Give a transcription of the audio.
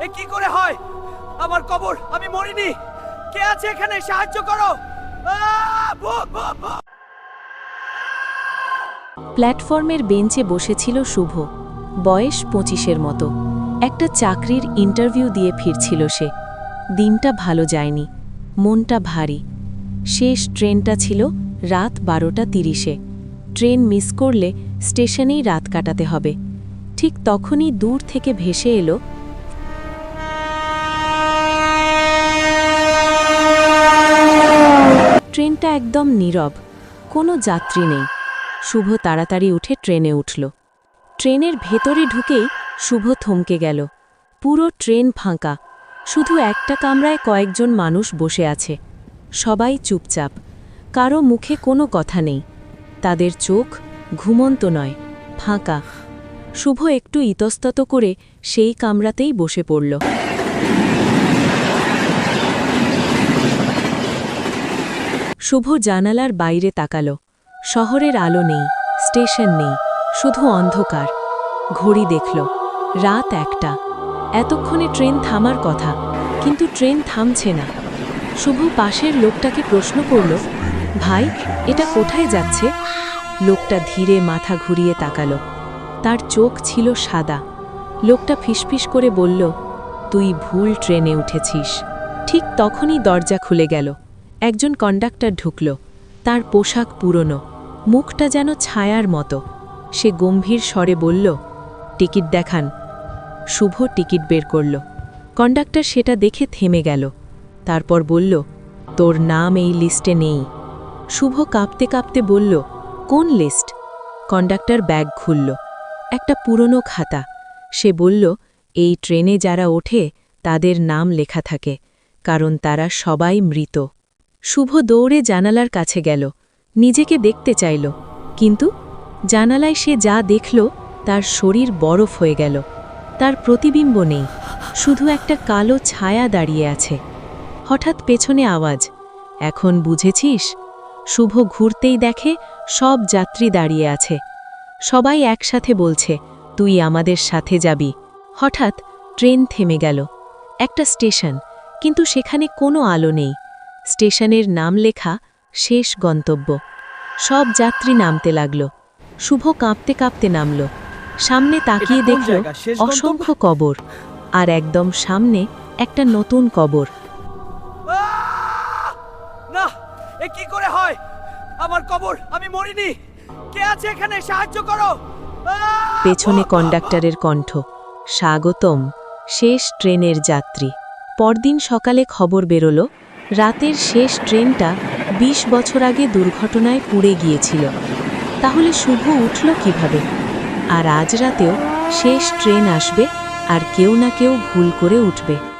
এ কি করে হয়? আমার কবর, আমি মরিনি। কে আছে এখানে? সাহায্য করো। ভূত, ভূত, ভূত। প্ল্যাটফর্মের বেঞ্চে বসেছিল শুভ, বয়স 25-এর মতো। একটা চাকরির ইন্টারভিউ দিয়ে ফিরছিল সে। দিনটা ভালো যায়নি, মনটা ভারী। শেষ ট্রেনটা ছিল রাত 12:30-এ। ট্রেন মিস করলে স্টেশনেই রাত কাটাতে হবে। ঠিক তখনই দূর থেকে ভেসে এলো ট্রেনটা একদম নীরব, কোনো যাত্রী নেই। শুভ তাড়াতাড়ি উঠে ট্রেনে উঠল। ট্রেনের ভেতরে ঢুকেই শুভ থমকে গেল। পুরো ট্রেন ফাঁকা, শুধু একটা কামরায় কয়েকজন মানুষ বসে আছে। সবাই চুপচাপ, কারো মুখে কোনো কথা নেই। তাদের চোখ ঘুমন্ত নয়, ফাঁকা। শুভ একটু ইতস্তত করে সেই কামরাতেই বসে পড়ল। শুভ জানালার বাইরে তাকাল। শহরের আলো নেই, স্টেশন নেই, শুধু অন্ধকার। ঘড়ি দেখল, রাত 1টা। এতক্ষণে ট্রেন থামার কথা, কিন্তু ট্রেন থামছে না। শুভ পাশের লোকটাকে প্রশ্ন করল, ভাই, এটা কোথায় যাচ্ছে? লোকটা ধীরে মাথা ঘুরিয়ে তাকাল। তার চোখ ছিল সাদা। লোকটা ফিসফিস করে বলল, তুই ভুল ট্রেনে উঠেছিস। ঠিক তখনই দরজা খুলে গেল। একজন কন্ডাক্টর ঢুকল। তার পোশাক পুরনো, মুখটা যেন ছায়ার মতো। সে গম্ভীর স্বরে বলল, টিকিট দেখান। শুভ টিকিট বের করল। কন্ডাক্টর সেটা দেখে থেমে গেল। তারপর বলল, তোর নাম এই লিস্টে নেই। শুভ কাঁপতে কাঁপতে বলল, কোন লিস্ট? কন্ডাক্টর ব্যাগ খুলল। একটা পুরনো খাতা। সে বলল, এই ট্রেনে যারা ওঠে তাদের নাম লেখা থাকে, কারণ তারা সবাই মৃত। শুভ দৌড়ে জানালার কাছে গেল, নিজেকে দেখতে চাইল, কিন্তু জানালায় সে যা দেখল তার শরীর বরফ হয়ে গেল। তার প্রতিবিম্ব নেই, শুধু একটা কালো ছায়া দাঁড়িয়ে আছে। হঠাৎ পেছনে আওয়াজ, এখন বুঝেছিস? শুভ ঘুরতেই দেখে সব যাত্রী দাঁড়িয়ে আছে। সবাই একসাথে বলছে, তুই আমাদের সাথে যাবি। হঠাৎ ট্রেন থেমে গেল। একটা স্টেশন, কিন্তু সেখানে কোনো আলো নেই। স্টেশনের নাম লেখা শেষ গন্তব্য। সব যাত্রী নামতে লাগল। শুভ কাঁপতে কাঁপতে নামল। সামনে তাকিয়ে কোন দেখল জায়গা? শেষ গন্তব্য? অসংখ্য কবর, আর একদম সামনে একটা নতুন কবর। না, এ কি করে হয়? আমার কবর, আমি মরিনি। কে আছে এখানে? সাহায্য করো। পেছনে কন্ডাক্টরের কণ্ঠ, স্বাগতম, শেষ ট্রেনের যাত্রী। পরদিন সকালে খবর বেরোল, রাতের শেষ ট্রেনটা 20 বছর আগে দুর্ঘটনায় পুড়ে গিয়েছিল। তাহলে শুভ উঠল কিভাবে? আর আজ রাতেও শেষ ট্রেন আসবে, আর কেউ না কেউ ভুল করে উঠবে।